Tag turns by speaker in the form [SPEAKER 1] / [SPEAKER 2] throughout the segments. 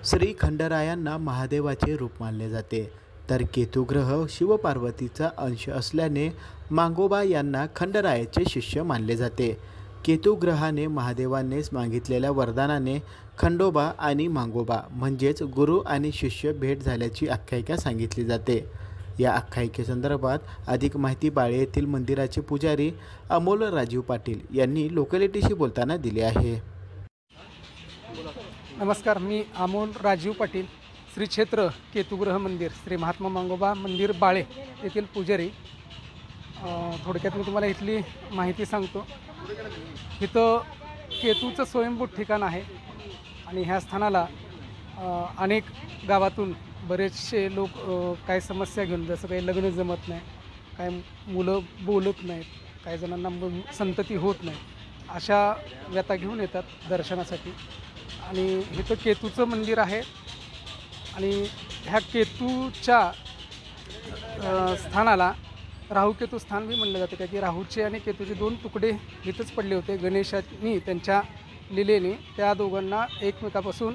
[SPEAKER 1] श्री खंडरायांना महादेवाचे रूप मानले जाते, तर केतुग्रह शिवपार्वतीचा अंश असल्याने मांगोबा यांना खंडरायाचे शिष्य मानले जाते. केतुग्रहाने महादेवाने मागितलेल्या वरदानाने खंडोबा आणि मांगोबा म्हणजेच गुरु आणि शिष्य भेट झाल्याची आख्यायिका सांगितली जाते. या आख्यायिकेसंदर्भात अधिक माहिती बाळे येथील मंदिराचे पुजारी अमोल राजीव पाटील यांनी लोकॅलिटीशी बोलताना दिली आहे.
[SPEAKER 2] नमस्कार, मी अमोल राजीव पाटील, श्री क्षेत्र केतुग्रह मंदिर, श्री महात्मा मांगोबा मंदिर बाळे येथील पुजारी. थोडक्यात मी तुम्हाला इथली माहिती सांगतो. इथं केतूचं स्वयंभू ठिकाण आहे आणि ह्या स्थानाला अनेक गावातून बरेचसे लोक काही समस्या घेऊन, जसं काही लग्न जमत नाही, काही मुलं बोलत नाहीत, काही जणांना संतती होत नाही, अशा व्यथा घेऊन येतात दर्शनासाठी. आणि इथं केतूचं मंदिर आहे आणि ह्या केतूच्या स्थानाला राहू-केतू स्थान बी म्हणलं जातं, की राहूचे आणि केतूचे दोन तुकडे इथंच पडले होते. गणेशांनी त्यांच्या लीलेने त्या दोघांना एकमेकापासून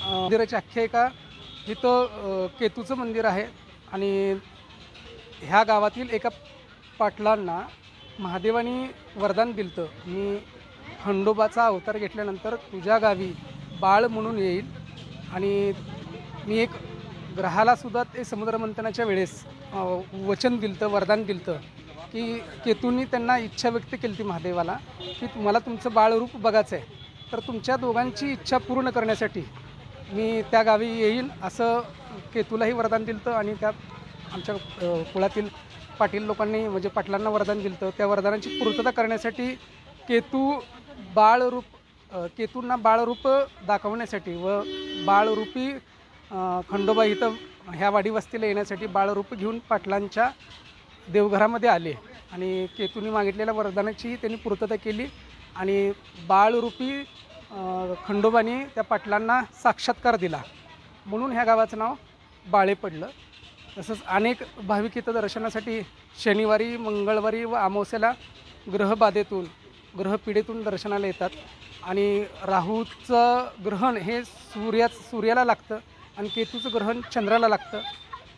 [SPEAKER 2] मंदिराची आख्यायिका. इथं केतूचं मंदिर आहे आणि ह्या गावातील एका पाटलांना महादेवानी वरदान दिलं, मी खंडोबाचा अवतार घेतल्यानंतर तुझ्या गावी बाळ म्हणून येईल. आणि मी एक ग्रहालासुद्धा ते समुद्रमंथनाच्या वेळेस वचन दिलं, वरदान दिलं, की केतूंनी त्यांना इच्छा व्यक्त केली ती महादेवाला, की तुम्हाला तुमचं बाळरूप बघायचं आहे, तर तुमच्या दोघांची इच्छा पूर्ण करण्यासाठी मी त्या गावी येईल, असं केतूलाही वरदान दिलं. आणि त्या आमच्या कुळातील पाटील लोकांनी म्हणजे पाटलांना वरदान दिलं. त्या वरदानाची पूर्तता करण्यासाठी केतूंना बाळरूप दाखवण्यासाठी व बाळरूपी खंडोबा इथं ह्या वाडी वस्तीला येण्यासाठी बाळरूप घेऊन पाटलांच्या देवघरामध्ये आले आणि केतूंनी मागितलेल्या वरदानाची त्यांनी पूर्तता केली आणि बाळरूपी खंडोबाने त्या पाटलांना साक्षात्कार दिला, म्हणून ह्या गावाचं नाव बाळे पडलं. तसंच अनेक भाविक इथं दर्शनासाठी शनिवारी, मंगळवारी व अमावस्येला ग्रहबाधेतून, ग्रहपीडेतून दर्शनाला येतात. आणि राहूचं ग्रहण हे सूर्याला लागतं आणि केतूचं ग्रहण चंद्राला लागतं,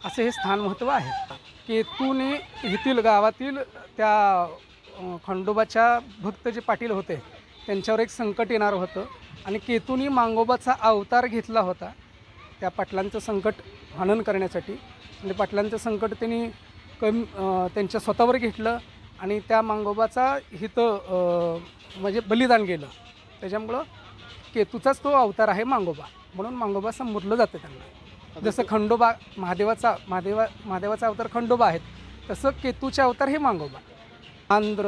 [SPEAKER 2] असं हे स्थान महत्त्व आहे. केतूने येथील गावातील त्या खंडोबाच्या भक्त जे पाटील होते त्यांच्यावर एक संकट येणार होतं आणि केतूने मांगोबाचा अवतार घेतला होता त्या पाटलांचं संकट हनन करण्यासाठी. आणि पाटलांचं संकट त्यांनी त्यांच्या स्वतःवर घेतलं आणि त्या मांगोबाचा हिथं म्हणजे बलिदान गेलं. त्याच्यामुळं केतूचाच तो अवतार आहे मांगोबा, म्हणून मांगोबा संबोधलं जातं त्यांना. जसं खंडोबा महादेवाचा अवतार खंडोबा आहेत, तसं केतूचे अवतार हे मांगोबा. आंध्र,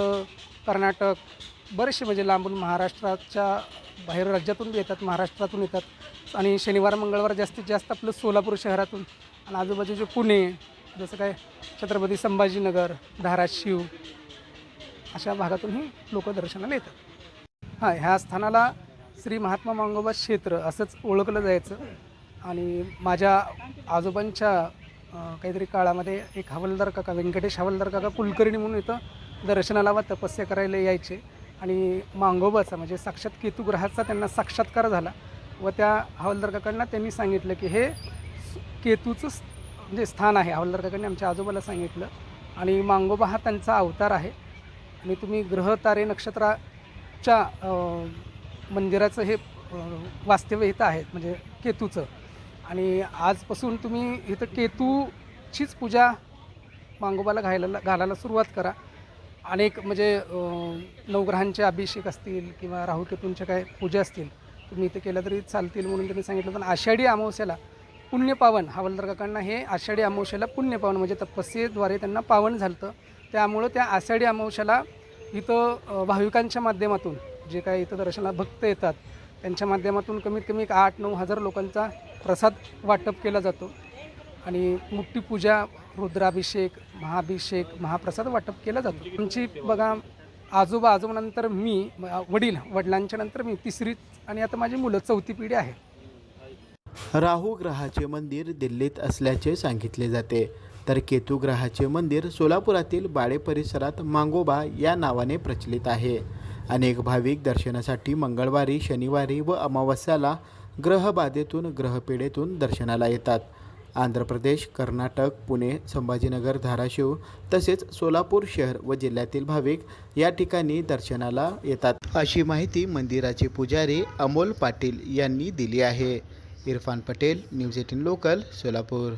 [SPEAKER 2] कर्नाटक बरेचसे म्हणजे लांबून महाराष्ट्राच्या बाहेर राज्यातून येतात, महाराष्ट्रातून येतात. आणि शनिवार मंगळवार जास्तीत जास्त आपलं सोलापूर शहरातून आणि आजूबाजूचे पुणे, जसं काय छत्रपती संभाजीनगर, धाराशिव अशा भागातूनही लोक दर्शनाला येतात. ह्या स्थानाला श्री महात्मा मांगोबा क्षेत्र असंच ओळखलं जायचं. आणि माझ्या आजोबांच्या काहीतरी काळामध्ये एक हवालदार काका, व्यंकटेश हवालदार काका कुलकर्णी म्हणून इथं दर्शनाला व तपस्या करायला यायचे आणि मांगोबाचा म्हणजे साक्षात केतुग्रहाचा त्यांना साक्षात्कार झाला व त्या हवालदार काकांना त्यांनी सांगितलं की हे केतूचं म्हणजे स्थान आहे. हवालदार काकांनी आमच्या आजोबाला सांगितलं आणि मांगोबा हा त्यांचा अवतार आहे आणि तुम्ही ग्रह तारे नक्षत्राच्या मंदिराचं हे वास्तव्य इथं आहे म्हणजे केतूचं. आणि आजपासून तुम्ही इथं केतूचीच पूजा मांगोबाला घालायला सुरुवात करा. अनेक म्हणजे नवग्रहांचे अभिषेक असतील किंवा राहूकेतूंच्या काय पूजा असतील तुम्ही इथे केल्या तरी चालतील म्हणून त्यांनी सांगितलं. पण आषाढी अमावस्याला पुण्यपावन, हवालदार काकांना हे आषाढी अमावस्याला पुण्यपावन म्हणजे तपस्येद्वारे त्यांना पावन झालं. त्यामुळं त्या आषाढी अमावस्याला इथं भाविकांच्या माध्यमातून जे काय इथं दर्शनाला भक्त येतात त्यांच्या माध्यमातून कमीत कमी 8-9 हजार लोकांचा प्रसाद वाटप केला जातो आणि मोठी पूजा, रुद्राभिषेक, महाभिषेक, महाप्रसाद वाटप केला जातो. आमची बघा आजोबानंतर मी, वडिलांच्या नंतर मी तिसरी आणि आता माझी मुलं 4थी पिढी आहे.
[SPEAKER 1] राहू ग्रहाचे मंदिर दिल्लीत असल्याचे सांगितले जाते, तर केतू ग्रहाचे मंदिर सोलापुरातील बाळे परिसरात मांगोबा या नावाने प्रचलित आहे. अनेक भाविक दर्शनासाठी मंगळवारी, शनिवारी व अमावस्याला ग्रहबाधेतून ग्रहपीडेतून दर्शनाला येतात. आंध्र प्रदेश, कर्नाटक, पुणे, संभाजीनगर, धाराशिव तसेच सोलापूर शहर व जिल्ह्यातील भाविक या ठिकाणी दर्शनाला येतात, अशी माहिती मंदिराचे पुजारी अमोल पाटील यांनी दिली आहे. Irfan Patel, news 18 local, Solapur.